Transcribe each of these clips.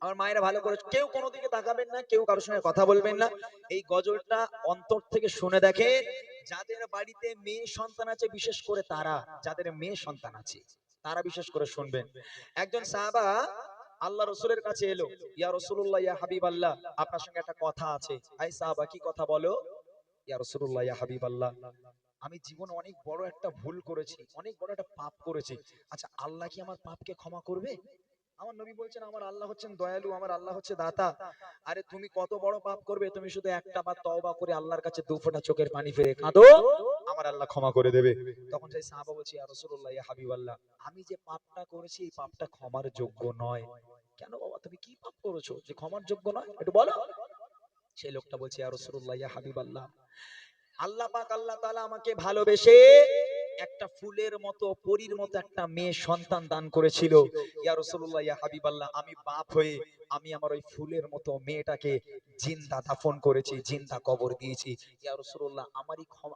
আমার মায়েরা ভালো করে কেউ কোনো দিকে তাকাবেন না, কেউ কারোর সঙ্গে কথা বলবেন না। এই গজলটা অন্তর থেকে শুনে দেখেন। যাদের বাড়িতে মেয়ে সন্তান আছে, বিশেষ করে তারা, যাদের মেয়ে সন্তান আছে তারা বিশেষ করে শুনবেন। একজন সাহাবা আল্লাহ রসুলের কাছে এলো, ইয়া রসুল্লাহ, ইয়া হাবিব আল্লাহ, আপনার সঙ্গে একটা কথা আছে। আই সাহাবা, কি কথা বলো? ইয়া রসুল্লাহ, ইয়া হাবিব আল্লাহ, আমি জীবনে অনেক বড় একটা ভুল করেছি, অনেক বড় একটা পাপ করেছি। আচ্ছা, আল্লাহ কি আমার পাপকে ক্ষমা করবে? আমার নবী বলছেন, আমার আল্লাহ হচ্ছেন দয়ালু, আমার আল্লাহ হচ্ছে দাতা। আরে তুমি কত বড় পাপ করবে, তুমি শুধু একটা বার তওবা করে আল্লাহর কাছে দু ফোঁটা চোখের পানি ফেলে কাঁদো, আমার আল্লাহ ক্ষমা করে দেবে। তখন সেই সাহাবা বলছে, ইয়া রাসূলুল্লাহ, ইয়া হাবিবাল্লাহ, আমি যে পাপটা করেছি এই পাপটা ক্ষমার যোগ্য নয়। কেন বাবা, তুমি কি পাপ করেছো যে ক্ষমার যোগ্য নয়, একটু বলো। সেই লোকটা বলছে, ইয়া রাসূলুল্লাহ, ইয়া হাবিবাল্লাহ, আল্লাহ পাক আল্লাহ তাআলা আমাকে ভালোবেসে একটা ফুলের মতো, পরীর মতো একটা মেয়ে সন্তান দান করেছিল। ইয়া রাসূলুল্লাহ, ইয়া হাবিবাল্লাহ, আমি বাপ হয়ে আমি আমার ওই ফুলের মতো মেয়েটাকে জিন্দা দাফন করেছি, জিন্দা কবর দিয়েছি। ইয়া রাসূলুল্লাহ,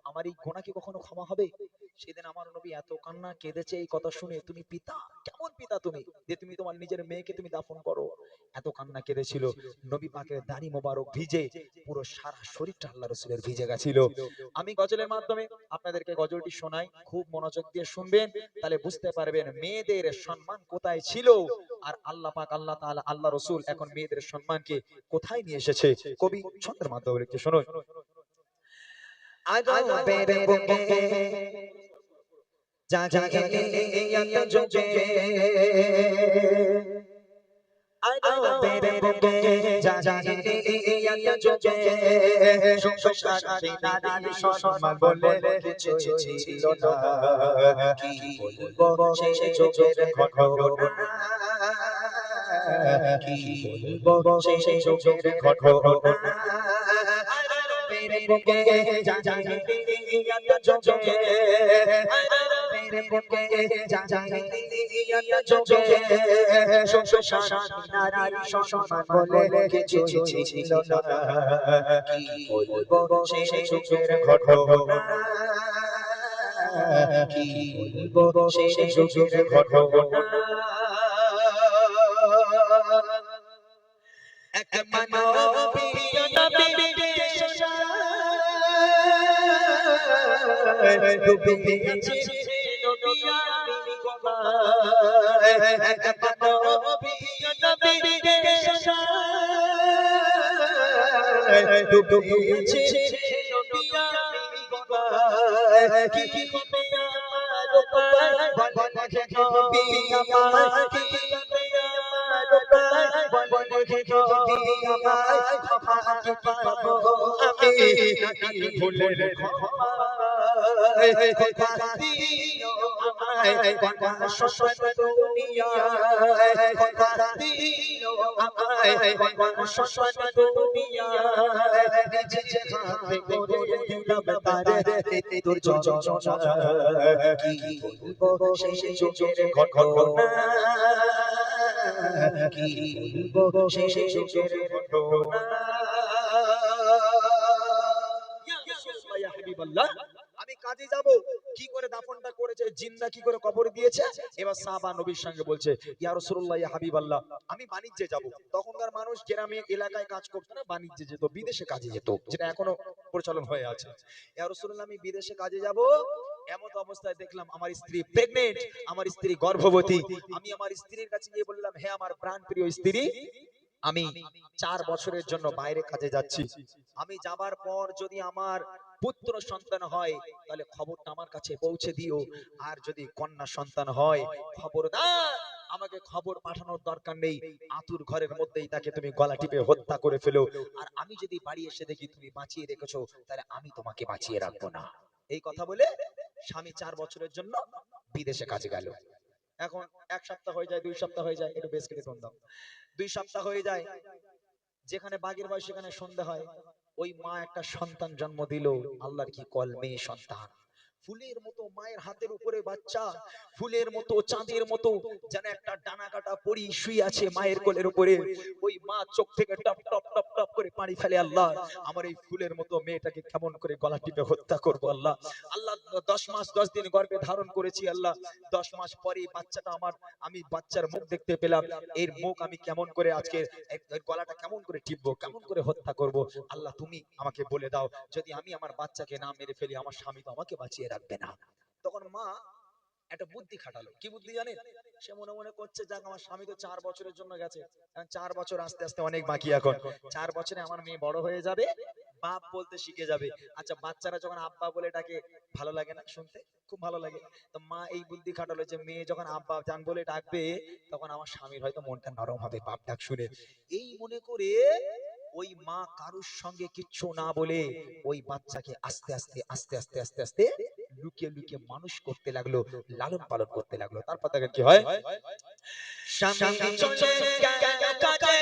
আমারই গুনাহ কি কখনো ক্ষমা হবে? সেদিন আমার নবী এত কান্না কেঁদেছে এই কথা শুনে। তুমি পিতা, কেমন পিতা তুমি, যে তুমি তোমার নিজের মেয়েকে তুমি দাফন করো? এত কান্না কেঁদেছিল। নবী পাকের দাড়ি মোবারক ভিজে, পুরো সারা শরীরটা আল্লাহ রাসূলের ভিজে গেছিল। আমি গজলের মাধ্যমে আপনাদেরকে গজলটি শোনাই, খুব মনোযোগ দিয়ে শুনবেন, তাহলে বুঝতে পারবেন মেয়েদের সম্মান কোথায় ছিল, আর আল্লাহ পাক আল্লাহ তাআলা আল্লাহ রাসূল এখন মেয়েদের সম্মানকে কোথায় নিয়ে এসেছে। কবি ছন্দের মাধ্যমে একটু শুনুন। আদবের বুকে জাহিলিয়াত যুগে, আদবের বুকে জাহিলিয়াত যুগে, সুখ শান্তি নারীর সম্মান বলে কিছু ছিল না। কি বলবো সেই যুগের ঘটনা, কি বলবো সেই যুগের ঘটনা। আদবের বুকে জাহিলিয়াত যুগে, আদবের বুকে জাহিলিয়াত যুগে, সুখ শান্তি নারীর সম্মান বলে কিছু ছিল না। কি বলবো সেই যুগের ঘটনা, কি বলবো সেই যুগের ঘটনা। এক মানবীয় নবীকে শোনায়, ডুবে আছে নবী আমি গোনায়। এক মানবীয় নবীকে শোনায়, ডুবে আছে নবী আমি গোনায়। কি হবে আমার উপায়, বলেন হে নবী আমায়, কি হবে আমার উপায়, বলেন হে নবী আমায়। ক্ষমা কি পাবো আমি নাকি ভুলের ক্ষমায়? খোদা দিও আমায় কোন শোষণ দুনিয়ায়, খোদা দিও আমায় কোন শোষণ দুনিয়ায়। নিজে হাতে করে দিলাম তারে তোর যন্ত্রণা। কি বলবো সেই যুগের ঘটনা, কি বলবো সেই যুগের ঘটনা। ইয়া রাসূলুল্লাহ, ইয়া হাবিবাল্লাহ, আমি কাজে যাব, কি করে দাফনটা করেছে, জিন্দা কি করে কবর দিয়েছে। এবার সাহাবা নবীর সঙ্গে বলছে, ইয়া রাসূলুল্লাহ, ইয়া হাবিবাল্লাহ, আমি বাণিজ্যে যাব। তখনকার মানুষ গ্রামে এলাকায় কাজ করতো না, বাণিজ্যে যেত, বিদেশে কাজে যেত, যেটা এখনো প্রচলন হয়ে আছে। ইয়া রাসূলুল্লাহ, আমি বিদেশে কাজে যাব। এমত অবস্থায় দেখলাম আমার স্ত্রী প্রেগনেন্ট, আমার স্ত্রী গর্ভবতী। আমি আমার স্ত্রীর কাছে গিয়ে বললাম, হে আমার প্রাণপ্রিয় স্ত্রী, আমি 4 বছরের জন্য বাইরে কাজে যাচ্ছি। আমি যাবার পর যদি আমার পুত্র সন্তান হয় তাহলে খবরটা আমার কাছে পৌঁছে দিও, আর যদি কন্যা সন্তান হয় খবরদার আমাকে খবর পাঠানোর দরকার নেই, আতুর ঘরের মধ্যেই তাকে তুমি গলা টিপে হত্যা করে ফেলো। আর আমি যদি বাড়ি এসে দেখি তুমি বাঁচিয়ে রেখেছো, তাহলে আমি তোমাকে বাঁচিয়ে রাখবো না। এই কথা বলে স্বামী 4 বছরের জন্য বিদেশে কাজে গেল। এখন 1 সপ্তাহ হয়ে যায়, 2 সপ্তাহ হয়ে যায়, একটু বেশ কেটে টোন দাও। 2 সপ্তাহ হয়ে যায়, যেখানে বাঘের বয়স সেখানে সন্ধ্যা হয়। ওই মা একটা সন্তান জন্ম দিল, আল্লাহর কি কল, মেয়ে সন্তান। ফুলের মতো মায়ের হাতের উপরে বাচ্চা, ফুলের মতো চাঁদের মতো যেন একটা ডানা কাটা পরি শুয়ে আছে মায়ের কোলের উপরে। ওই মা চোখ থেকে টপ টপ টপ টপ করে পানি ফেলে, আল্লাহ আমার এই ফুলের মতো মেয়েটাকে কেমন করে গলা টিপে হত্যা করব আল্লাহ। আল্লাহ 10 মাস 10 দিন গর্ভে ধারণ করেছি আল্লাহ, 10 মাস পরে বাচ্চাটা আমার, আমি বাচ্চার মুখ দেখতে পেলাম, এর মুখ আমি কেমন করে আজকে এর গলাটা কেমন করে টিপবো, কেমন করে হত্যা করব। আল্লাহ তুমি আমাকে বলে দাও, যদি আমি আমার বাচ্চাকে না মেরে ফেলি আমার স্বামী তো আমাকে বাঁচিয়ে রাখবে না। তখন মা একটা বুদ্ধি খাটালো। কি বুদ্ধি জানেন? সে মনে মনে করছে, যাক আমার স্বামী তো 4 বছরের জন্য গেছে, 4 বছর আস্তে আস্তে অনেক বাকি, এখন 4 বছরে আমার মেয়ে বড় হয়ে যাবে, বাপ বলতে শিখে যাবে। আচ্ছা বাচ্চারা যখন আব্বা বলে ডাকে ভালো লাগে না শুনতে? খুব ভালো লাগে। তো মা এই বুদ্ধি খাটালো যে মেয়ে যখন আব্বা জান বলে ডাকবে তখন আমার স্বামীর হয়তো মনটা নরম হবে বাপ ডাক শুনে। এই মনে করে ওই মা কারুর সঙ্গে কিচ্ছু না বলে ওই বাচ্চাকে আস্তে আস্তে আস্তে আস্তে আস্তে আস্তে লুকিয়ে লুকিয়ে মানুষ করতে লাগলো, লালন পালন করতে লাগলো। তারপর দেখেন কি হয়, স্বামী চলে গেল কাজে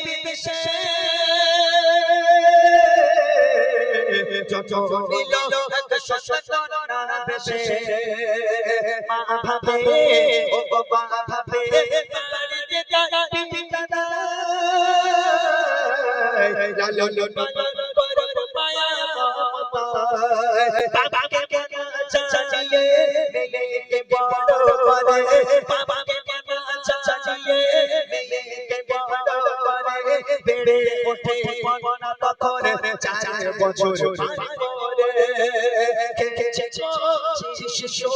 বিদেশে, জন্ম নিল এক সন্তান বেশে, মা ভাবে ও বাবা ভাবে বাড়িতে তার পিতা নাই, লালন পালন করব মায়া মমতায়, বাবাকে কেন জানিয়ে মেয়েকে বড় করে, বাবাকে কেন জানিয়ে মেয়েকে বড় করে, বেড়ে ওঠে কন্যা তখন 4 বছর পার করে, খেছে শিশু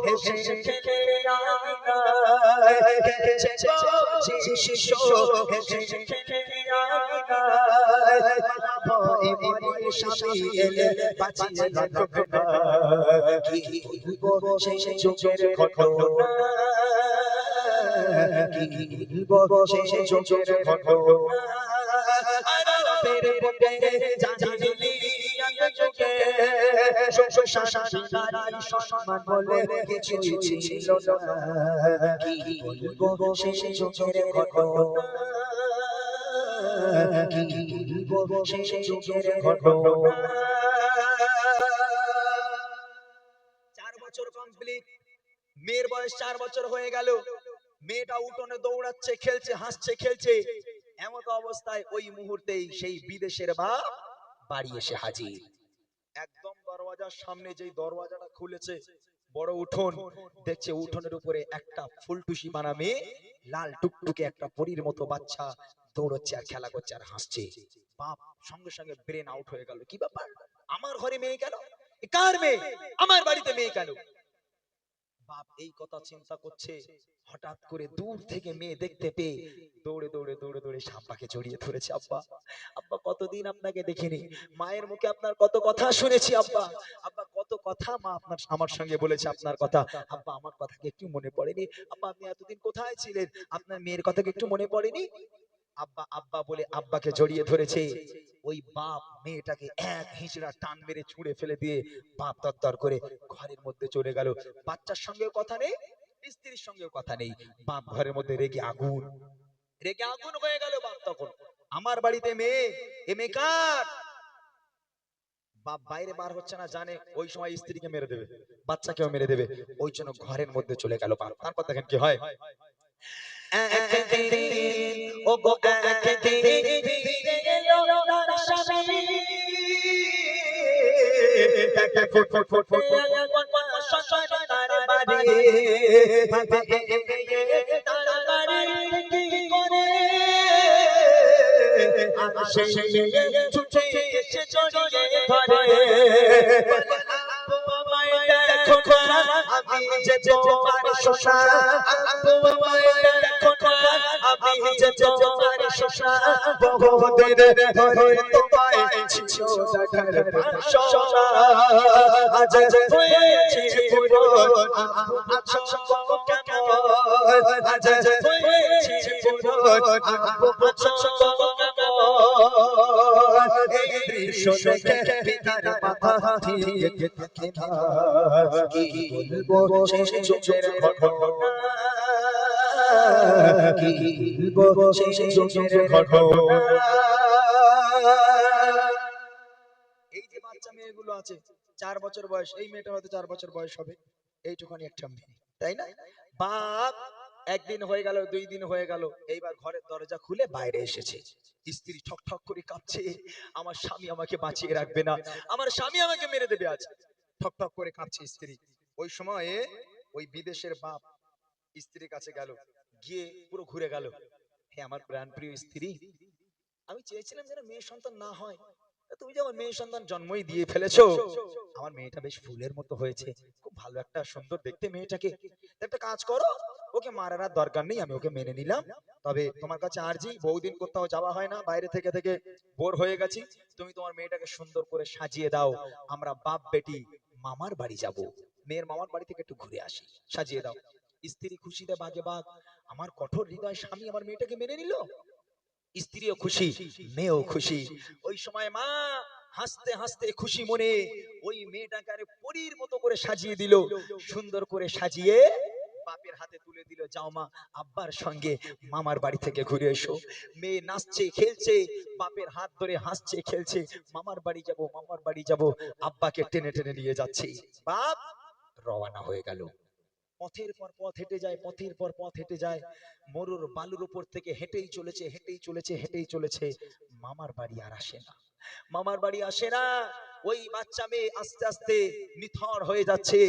হেসে খেলে আঙিনায়, খেছে শিশু হেসে খেলে আঙিনায়, ভয় মরে স্বামী এলে বাঁচিয়ে রাখবে না, কি বলবো সেই যুগের ঘটনা, কি বলবো সেই যুগের ঘটনা, আরবের বুকে জাহিলি যুগে শাসন নারী সম্মান বলে কিছুই ছিল না, কি বলবো সেই যুগের ঘটনা, কি বলবো সেই যুগের ঘটনা। 4 বছর কমপ্লিট, মেয়ের বয়স 4 বছর হয়ে গেল, মেয়েটা উঠোনে দৌড়াচ্ছে, খেলছে, হাসছে, খেলছে, এমত অবস্থায় ওই মুহূর্তেই সেই বিদেশের বাপ বাড়ি এসে হাজির। একদম দরওয়াজার সামনে, যেই দরওয়াজাটা খুলেছে, বড় উঠোন, দেখছে উঠোনের উপরে একটা ফুলটুসি বানা মেয়ে, লাল টুকটুকে একটা পরীর মতো বাচ্চা দৌড়চ্ছে আর খেলা করছে আর হাসছে। বাপ সঙ্গে সঙ্গে ব্রেন আউট হয়ে গেল, কি ব্যাপার, আমার ঘরে মেয়ে কেন, এ কার মেয়ে, আমার বাড়িতে মেয়ে কেন? বাপ এই কথা চিন্তা করছে, হঠাৎ করে দূর থেকে মেয়ে দেখতে পেয়ে দৌড়ে দৌড়ে দৌড়ে দৌড়ে আব্বাকে জড়িয়ে ধরেছে। আব্বা, আব্বা কতদিন আপনাকে দেখিনি, মায়ের মুখে আপনার কত কথা শুনেছি আব্বা, আব্বা কত কথা মা আপনার আমার সঙ্গে বলেছে আপনার কথা, আব্বা আমার কথা কি একটু মনে পড়েনি? আব্বা আপনি এতদিন কোথায় ছিলেন, আপনার মেয়ের কথা কি একটু মনে পড়েনি? আব্বা আব্বা বলে আব্বাকে জড়িয়ে ধরেছে। ওই বাপ মেয়েটাকে এক হিঁচড়া টান মেরে ছুঁড়ে ফেলে দিয়ে বাপ তরতর করে ঘরের মধ্যে চলে গেল। বাচ্চার সঙ্গেও কথা নেই, স্ত্রীর সঙ্গেও কথা নেই, বাপ ঘরের মধ্যে রেগে আগুন, রেগে আগুন হয়ে গেল। বাপ তখন, আমার বাড়িতে মেয়ে, এ মেয়ে কার? বাপ বাইরে বার হচ্ছে না, জানে ওই সময় স্ত্রীকে মেরে দেবে, বাচ্চাকেও মেরে দেবে, ওই জন্য ঘরের মধ্যে চলে গেল বাপ। তারপর দেখেন কি হয়, একদিন ও গো একদিন ফিরে এলো তার স্বামী, দেখে ফুট ফুট ফুট ফুট সন্তান তার বাড়ি, ভাবে মেয়ে তার বাড়ি কি করে, আর সেই মেয়ে ছুটে এসে জড়িয়ে ধরে, আব্বু আমায় দেখো না, আমি যে তোমার শোষা, আব্বু আমায় দেখো না, আমি যে তোমার শোষা, বহুদিন ধরে তোমায় ছিল দেখার বাসনা, আজ হয়েছে পূরণ, আব্বু আছো কেমন, আজ হয়েছে পূরণ, আব্বু আছো কেমন, এই দৃশ্য দেখে পিতার মাথা ঠিক থাকে না, কি বলবো সেই যুগের ঘটনা, কি বলবো সেই যুগের ঘটনা। এই যে বাচ্চা মেয়েগুলো আছে 4 বছর বয়স, এই মেয়েটা হয়তো 4 বছর বয়স হবে, এইটুখানি একটা মেয়ে, তাই না? বাপ একদিন হয়ে গেল, 2 দিন হয়ে গেল, এইবার ঘরের দরজা খুলে বাইরে এসেছে। স্ত্রী ঠক ঠক করে কাঁদছে, আমার স্বামী আমাকে বাঁচিয়ে রাখবে না, আমার স্বামী আমাকে মেরে দেবে আজ। ঠক ঠক করে কাঁদছে স্ত্রী। ওই সময়ে ওই বিদেশের বাপ স্ত্রীর কাছে গেল, গিয়ে পুরো ঘুরে গেল, হে আমার প্রাণপ্রিয় স্ত্রী, আমি চেয়েছিলাম যেন মেয়ে সন্তান না হয়, তা তুমি যে আমার মেয়ে সন্তান জন্মই দিয়ে ফেলেছো। আমার মেয়েটা বেশ ফুলের মতো হয়েছে, খুব ভালো একটা সুন্দর দেখতে মেয়েটাকে। তা একটা কাজ করো, ওকে মারার আর দরকার নেই, আমি ওকে মেনে নিলাম। তবে তোমার কাছে আরজি, বহুদিন কোথাও যাওয়া হয় না, বাইরে থেকে থেকে বোর হয়ে গেছি, তুমি তোমার মেয়েটাকে সুন্দর করে সাজিয়ে দাও, আমরা বাপ বেটি মামার বাড়ি যাব, মেয়ের মামার বাড়ি থেকে একটু ঘুরে আসি, সাজিয়ে দাও। স্ত্রী খুশিতে বাগে বাগ, আমার কঠোর হৃদয় স্বামী আমার মেয়েটাকে মেনে নিল, স্ত্রীও খুশি, মেয়েও খুশি। ওই সময় মা হাসতে হাসতে খুশি মনে ওই মেয়েটাকে আরে পরীর মতো করে সাজিয়ে দিল, সুন্দর করে সাজিয়ে বাপের হাতে তুলে দিল, যাও মা আব্বার সঙ্গে মামার বাড়ি থেকে ঘুরে এসো। মেয়ে নাচছে খেলছে, বাপের হাত ধরে হাসছে খেলছে, মামার বাড়ি যাব মামার বাড়ি যাব, আব্বাকে টেনে টেনে নিয়ে যাচ্ছে। বাপ রওনা হয়ে গেল, পথের পর পথ হেঁটে যায়, পথের পর পথ হেঁটে যায়, মরুর বালুর উপর থেকে হেঁটেই চলেছে হেঁটেই চলেছে হেঁটেই চলেছে, মামার বাড়ি আর আসে না, মামার বাড়ি আসে না। ওই বাচ্চা মেয়ে আস্তে আস্তে নিথর হয়ে যাচ্ছে,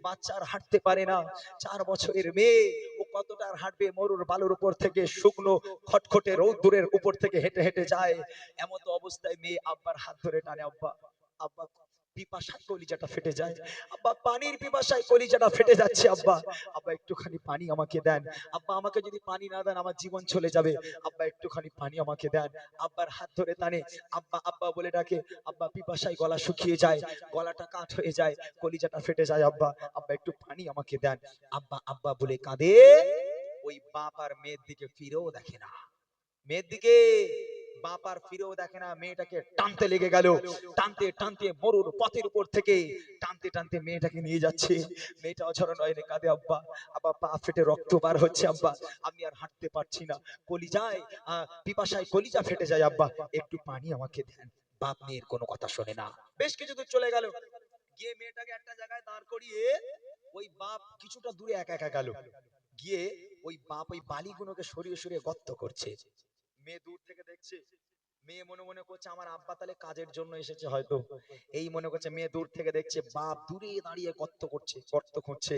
বাচ্চা আর হাঁটতে পারে না, 4 বছরের মেয়ে, ও কতটা আর হাঁটবে, মরুর বালুর উপর থেকে শুকনো খটখটে রৌদ্রের উপর থেকে হেঁটে হেঁটে যায়। এমত অবস্থায় মেয়ে আব্বার হাত ধরে টানে, আব্বা, আব্বা পিপাসায় কলিজাটা ফেটে যায়, আব্বা পানির পিপাসায় কলিজাটা ফেটে যাচ্ছে, আব্বা, আব্বা একটুখানি পানি আমাকে দেন, আব্বা আমাকে যদি পানি না দেন আমার জীবন চলে যাবে, আব্বা একটুখানি পানি আমাকে দেন। আব্বার হাত ধরে টানে, আব্বা আব্বা বলে ডাকে, আব্বা পিপাসায় গলা শুকিয়ে যায়, গলাটা কাঠ হয়ে যায়, কলিজাটা ফেটে যায়, আব্বা, আব্বা একটু পানি আমাকে দেন। আব্বা আব্বা বলে কাঁদে, ওই বাপ আর মেয়ের দিকে ফিরেও দেখে না, মেয়ের দিকে বাপ আর ফিরেও দেখে না, মেয়েটাকে টানতে লেগে গেল, টানতে টানতে মরুর পথের উপর থেকে টানতে টানতে মেয়েটাকে নিয়ে যাচ্ছে। মেয়েটা অঝর নয়নে কাঁদে, আব্বা, আব্বা পা ফেটে রক্ত বার হচ্ছে, আব্বা আমি আর হাঁটতে পারছি না, কলিজায় পিপাসায় কলিজা ফেটে যায়, আব্বা একটু পানি আমাকে দেন। বাপ মেয়ের কোনো কথা শোনে না, বেশ কিছু দূর চলে গেল, গিয়ে মেয়েটাকে একটা জায়গায় দাঁড় করিয়ে ওই বাপ কিছুটা দূরে একা একা গেল, গিয়ে ওই বাপ ওই বালিগুলোকে সরিয়ে সরিয়ে গর্ত করছে। মেয়ে দূর থেকে দেখছে, মেয়ে মনে মনে করছে আমার আব্বা তাহলে কাজের জন্য এসেছে হয়তো, এই মনে করছে। মেয়ে দূর থেকে দেখছে বাপ দূরে দাঁড়িয়ে গর্ত করছে, গর্ত খুঁড়ছে,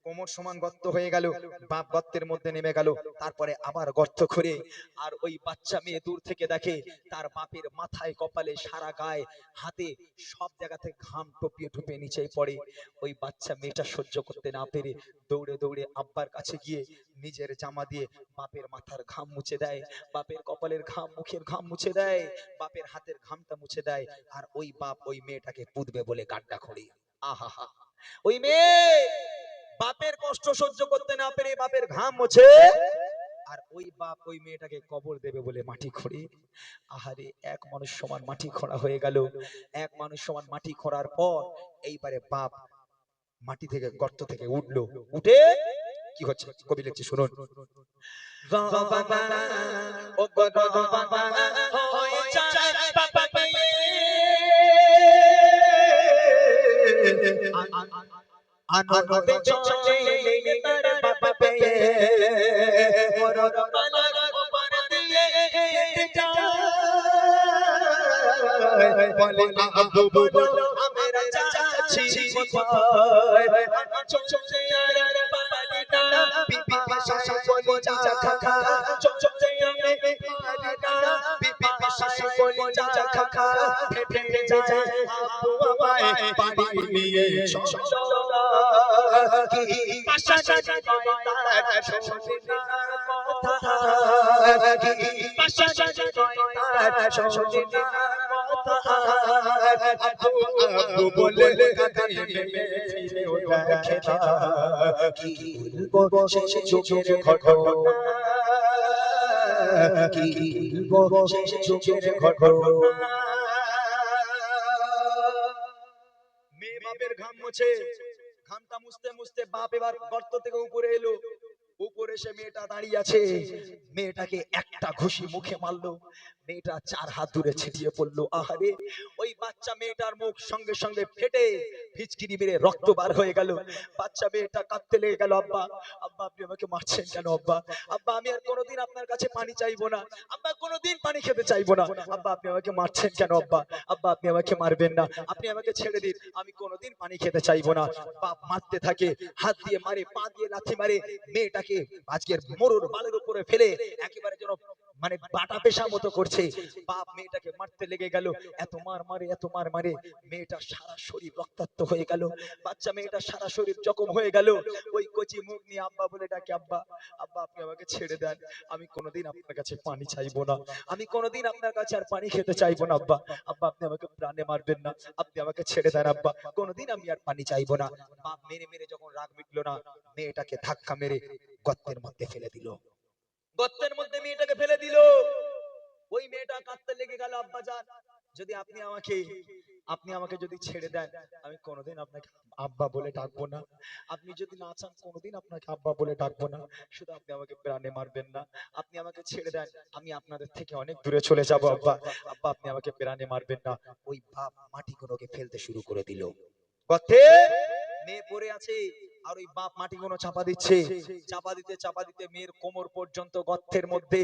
কোমর সমান গর্ত হয়ে গেল, বাপ গর্তের মধ্যে নেমে গেল, তারপরে আবার গর্ত করে, আর ওই বাচ্চা মেয়ে দূর থেকে দেখে তার বাপের মাথায় কপালে সারা গায়ে হাতে সব জায়গা থেকে ঘাম টপিয়ে টপিয়ে নিচে পড়ে। ওই বাচ্চা মেয়েটা সহ্য করতে না পেরে দৌড়ে দৌড়ে আব্বার কাছে গিয়ে নিজের জামা দিয়ে বাপের মাথার ঘাম মুছে দেয়, বাপের কপালের ঘাম মুখের ঘাম মুছে দেয়, বাপের হাতের ঘামটা মুছে দেয়, আর ওই বাপ ওই মেয়েটাকে পুঁতবে বলে গাড্ডা খড়ি। আহা, ওই মেয়ে বাপের কষ্ট সহ্য করতে না পেরে বাপের ঘাম মুছে, আর ওই বাপ ওই মেয়েটাকে কবর দেবে বলে মাটি খোঁড়ে। আহারে, এক মানুষ সমান মাটি খোঁড়া হয়ে গেল, এক মানুষ সমান মাটি খোঁড়ার পর এইবারে বাপ মাটি থেকে গর্ত থেকে উঠলো, উঠে কি হচ্ছে কবি লিখছে শুনুন। রবানা ও গো রবানা হয়ে যায় বাবা মেয়ে, আনন্দে চলে লেগে তার বাবা পেয়ে, মরর পালার ওপর দিয়ে হেঁটে যায়, বলে আব্বু বলো আমরা যাচ্ছি কোথায়, আমি চলছে আর পারি না, পিপাসায় কলিজা খাখা, চলছে আমি পারি না, পিপাসায় কলিজা খাখা, ফেটে যায়, আব্বু আমায় বাড়ি নিয়ে চলো না, কি পাশা যায় তার শোনে না কথা, কি পাশা যায় তার শোনে না কথা, আব্বু আব্বু বলে কাঁদে নেমে ফিরেও দেখে না, কি বলবো শেষ যুগের ঘটনা, কি বলবো শেষ যুগের ঘটনা। মেয়ে বাপের ঘাম মুছে, ঘামটা মুছতে মুছতে বাপ এবার গর্ত থেকে উপরে এলো, উপরে এসে মেয়েটা দাঁড়িয়ে আছে, মেয়েটাকে একটা ঘুষি মুখে মারলো, মেয়েটা 4 হাত দূরে ছিটিয়ে পড়লো। আহারে, ওই বাচ্চা মেয়েটার মুখ সঙ্গে সঙ্গে ফেটে ফিচকিরি বেরে রক্ত বার হয়ে গেল। বাচ্চা মেয়েটা কাঁদতে লেগে গেল, আব্বা, আব্বা আপনি আমাকে মারছেন কেন আব্বা? আব্বা আমি আর কোনোদিন আপনার কাছে পানি চাইবো না, আব্বা কোনোদিন পানি খেতে চাইবো না, আব্বা আপনি আমাকে মারছেন কেন আব্বা? আব্বা আপনি আমাকে মারবেন না, আপনি আমাকে ছেড়ে দিন, আমি কোনোদিন পানি খেতে চাইবো না। বাপ মারতে থাকে, হাত দিয়ে মারে, পা দিয়ে লাথি মারে, মেয়েটাকে আজকের মরুর বালের উপরে ফেলে একেবারে যেন মানে বাটা পেশা মতো করছে। বাপ মেয়েটাকে মারতে লেগে গেল, এত মার মারে, এত মার মারে, মেয়েটা সারা শরীর রক্তাক্ত হয়ে গেল। বাচ্চা মেয়েটা সারা শরীর জখম হয়ে গেল। ওই কচি মুখ নিয়ে আব্বা বলে ডাকে, আব্বা, আব্বা আপনি আমাকে ছেড়ে দেন, আমি কোনোদিন আপনার কাছে পানি চাইবো না, আমি কোনোদিন আপনার কাছে আর পানি খেতে চাইবো না আব্বা, আব্বা আপনি আমাকে প্রাণে মারবেন না, আপনি আমাকে ছেড়ে দেন আব্বা, কোনোদিন আমি আর পানি চাইবো না। বাপ মেরে মেরে যখন রাগ মিটলো না, মেয়েটাকে ধাক্কা মেরে গর্তের মধ্যে ফেলে দিল। গর্তের মধ্যে মেয়েটাকে ফেলে দিল। ওই মেয়েটা কাঁদতে লেগে গেল, আব্বা যান, যদি আপনি আমাকে যদি ছেড়ে দেন, আমি কোনোদিন আপনাকে আব্বা বলে ডাকবো না, আপনি যদি না চান কোনোদিন আপনাকে আব্বা বলে ডাকবো না, শুধু আপনি আমাকে প্রাণে মারবেন না, আপনি আমাকে ছেড়ে দেন, আমি আপনাদের থেকে অনেক দূরে চলে যাব আব্বা, আব্বা আপনি আমাকে প্রাণে মারবেন না। ওই বাপ মাটিগুলোকে ফেলতে শুরু করে দিল গর্তে। মেয়ে পড়ে আছে, আর ওই বাপ মাটিগুলো চাপা দিচ্ছে, চাপা দিতে চাপা দিতে মেয়ের কোমর পর্যন্ত গর্তের মধ্যে,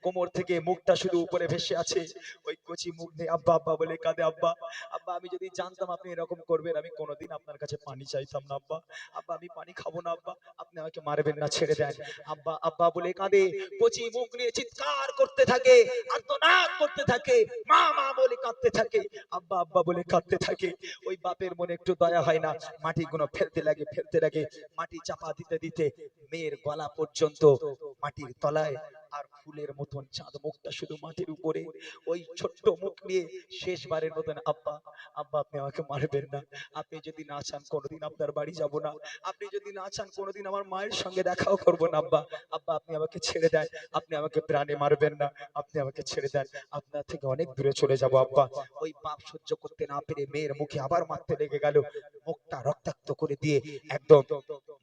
কোমর থেকে মুখটা শুধু উপরে ভেসে আছে। ওই কচি মুখ নিয়ে আব্বা আব্বা বলে কাঁদে, আব্বা, আব্বা আমি যদি জানতাম আপনি এরকম করবেন, আমি কোনোদিন আপনার কাছে পানি চাইতাম না আব্বা, আব্বা আমি পানি খাবো না আব্বা, আপনি আমাকে মারবেন না, ছেড়ে দেন আব্বা, আব্বা বলে কাঁদে। কচি মুখ নিয়ে চিৎকার করতে থাকে, আর্তনাদ করতে থাকে, মা মা বলে কাঁদতে থাকে, আব্বা আব্বা বলে কাঁদতে থাকে। ওই বাপের মনে একটু দয়া হয় না, মাটিগুলো ফেলতে লাগে, ফেলতে লাগে, মাটি চাপা দিতে দিতে মেয়ের গলা পর্যন্ত মাটির তলায়, আর ফুলের মতন চাঁদ মুখটা শুধু মাটির উপরে। ওই ছোট্ট মুখ নিয়ে শেষবারের মতন, আব্বা, আব্বা আপনি আমাকে মারবেন না, আপনি যদি না চান কোনোদিন আপনার বাড়ি যাব না, আপনি যদি না চান কোনোদিন আমার মায়ের সঙ্গে দেখাও করবো না আব্বা, আব্বা আপনি আমাকে ছেড়ে দেন, আপনি আমাকে প্রাণে মারবেন না, আপনি আমাকে ছেড়ে দেন, আপনার থেকে অনেক দূরে চলে যাব আব্বা। ওই বাপ সহ্য করতে না পেরে মেয়ের মুখে আবার মারতে লেগে গেল, মুখটা রক্তাক্ত করে দিয়ে একদম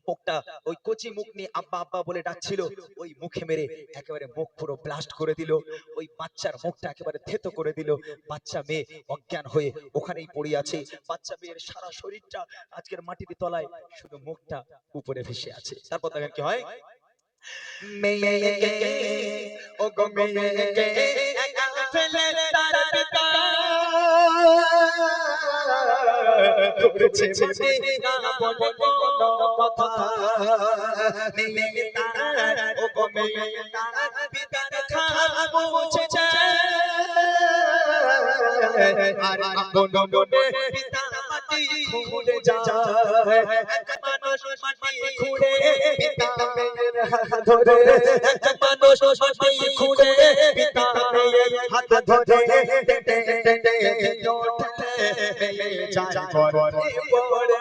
মুখটা, ওই কচি মুখ নিয়ে আব্বা আব্বা বলে ডাকছিল, ওই মুখে মেরে একেবারে মুখ পুরো ব্লাস্ট করে দিল। ওই বাচ্চার মুখটা একেবারে থেতো করে দিল। বাচ্চা মেয়ে অজ্ঞান হয়ে ওখানেই পড়ে আছে। বাচ্চা মেয়ের সারা শরীরটা আজকের মাটির তলায়, শুধু মুখটা উপরে ভেসে আছে। তারপর দেখেন কি হয়, মেয়েকে ও গো মেয়েকে একা ফেলে তার পিতা করেছে মাটি না বলে কোনো কথা। মেয়ে তার ও গো মেয়ে তার পিতার খাল মুছে যায়, আর আপন মনে পিতা মাটি খুঁড়ে যায়। এক মানুষ মাটি খুঁড়ে পিতা মেয়ের হাত ধরে, এক মানুষ মাটি খুঁড়ে পিতা মেয়ের হাত ধরে, টেটে টেটে ওঠে মেয়ে যায় ঘরে পড়ে,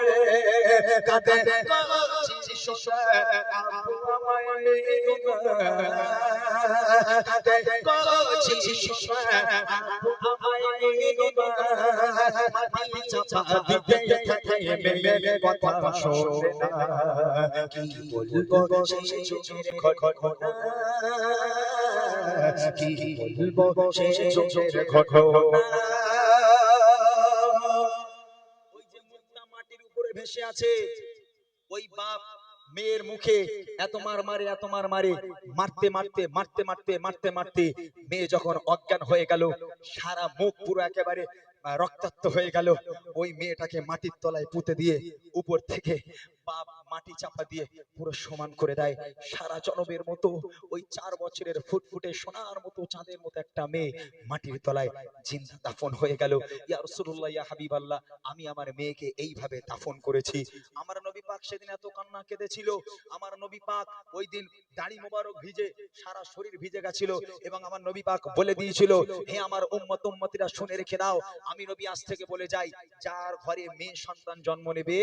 কাঁদে কচি শিশু আব্বু আমায় নিয়ে গো, কাঁদে কচি শিশু আব্বু আমায় নিয়ে গো, মাটি চাপা দিতে থাকে মেয়ের কথা শোনে না। কি বলবো সেই যুগের ঘটনা, কি বলবো সেই যুগের ঘটনা। ওই যে মুখটা মাটির উপরে ভেসে আছে, ওই বাপ মেয়ের মুখে এত মার মারে, এত মার মারে, মারতে মারতে মারতে মারতে মারতে মারতে মেয়ে যখন অজ্ঞান হয়ে গেল, সারা মুখ পুরো একেবারে রক্তাক্ত হয়ে গেল। ওই মেয়েটাকে মাটির তলায় পুঁতে দিয়ে উপর থেকে বাপ মাটি চাপা দিয়ে পুরো সমান করে দেয়। সারা জনমের মতো ওই 4 বছরের ফুটফুটে সোনার মতো চাঁদের মতো একটা মেয়ে মাটির তলায় জিন্দা দাফন হয়ে গেল। ইয়া রাসূলুল্লাহ, ইয়া হাবিবাল্লাহ, আমি আমার মেয়েকে এইভাবে দাফন করেছি। আমার নবী পাক সেদিন এত কান্না কেঁদেছিল। আমার নবী পাক ওই দিন দাড়ি মোবারক ভিজে সারা শরীর ভিজে গেছিল, এবং আমার নবী পাক বলে দিয়েছিল, হে আমার উম্মত উম্মতিরা শুনে রেখে দাও, আমি নবী আজ থেকে বলে যাই, যার ঘরে মেয়ে সন্তান জন্ম নেবে,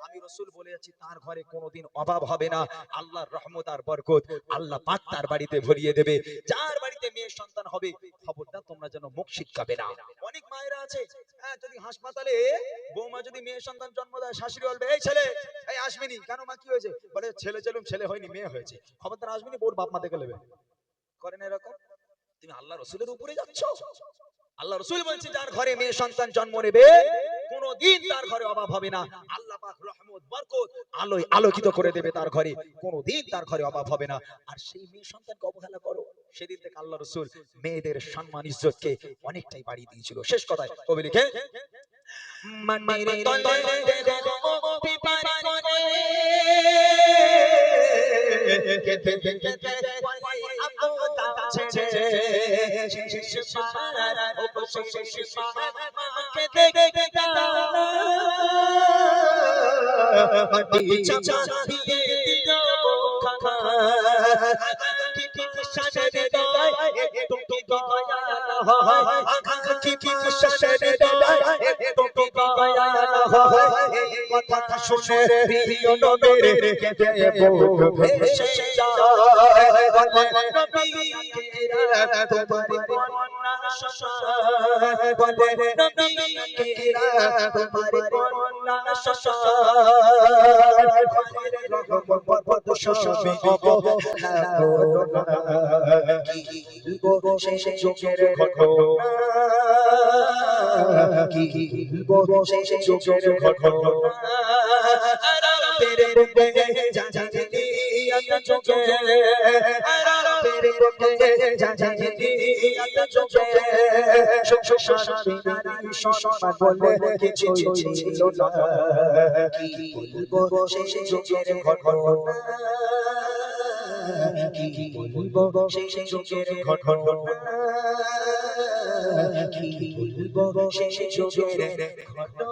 আমি রাসূল বলে যাচ্ছি, তার ঘরে কোনোদিন অভাব হবে না। আল্লাহর রহমত আর বরকত আল্লাহ পাক তার বাড়িতে ভরিয়ে দেবে। যার বাড়িতে মেয়ে সন্তান হবে, খবরদার তোমরা যেন মুখ শিটকাবে না। অনেক মায়েরা আছে, হ্যাঁ, যদি হাসপাতালে বৌমা যদি মেয়ে সন্তান জন্ম দেয়, শাশুড়ি বলবে, এই ছেলে, এই আসবিনি কেন, মা কি হয়েছে, বলে ছেলে চলুন, ছেলে হয়নি মেয়ে হয়েছে, খবরদার আসবিনি, বউর বাপ মা দেখে নেবে। করেন এরকম? তুমি আল্লাহ রসুলের উপরে যাচ্ছ। আল্লাহ রসুল বলছে যার ঘরে মেয়ে সন্তান জন্ম নেবে কোনদিন তার ঘরে অভাব হবে না। আল্লাহ পাক রহমত বরকত আলোয় আলোকিত করে দেবে তার ঘরে, কোনদিন তার ঘরে অভাব হবে না। আর সেই মেয়ে সন্তানকে অবহেলা করো, সেদিন থেকে আল্লাহ রসুল মেয়েদের সম্মান ইজ্জতকে অনেকটাই বাড়িয়ে দিয়েছিল। শেষ কথায় কবি লিখে মাটির তলে দেখো মুক্তি পারি করে কেঁদে কেঁদে বলে আব্বা ছেড়ে শেষ পার ও শেষ পার মাকে দেখে মাটি চাপা দিয়ে দিও খাখা কি শাসনে দয় একটু কি দয়া হয় কি শাসনে দয় একটু কি দয়া হয় এই কথা শুনে প্রিয় নবীর কেঁদে বুক ভেসে যায় বলে নবীরা তোমার কন্যা শশায় বলে নবীরা তোমার কন্যা শশায় ঘরের রহমত শশাবে অবহেলা করো না কি বলবো সেই যুগের ঘটনা কি বলবো সেই যুগের ঘটনা আরবের বুকে জাহিলিয়াত যুগে আরবের বুকে জাহিলিয়াত যুগে শান্তি নারী সম্মান বলে কিছু ছিল না কি বলবো সেই যুগের ঘটনা কি বলবো সেই যুগের ঘটনা কি বলবো সেই যুগের ঘটনা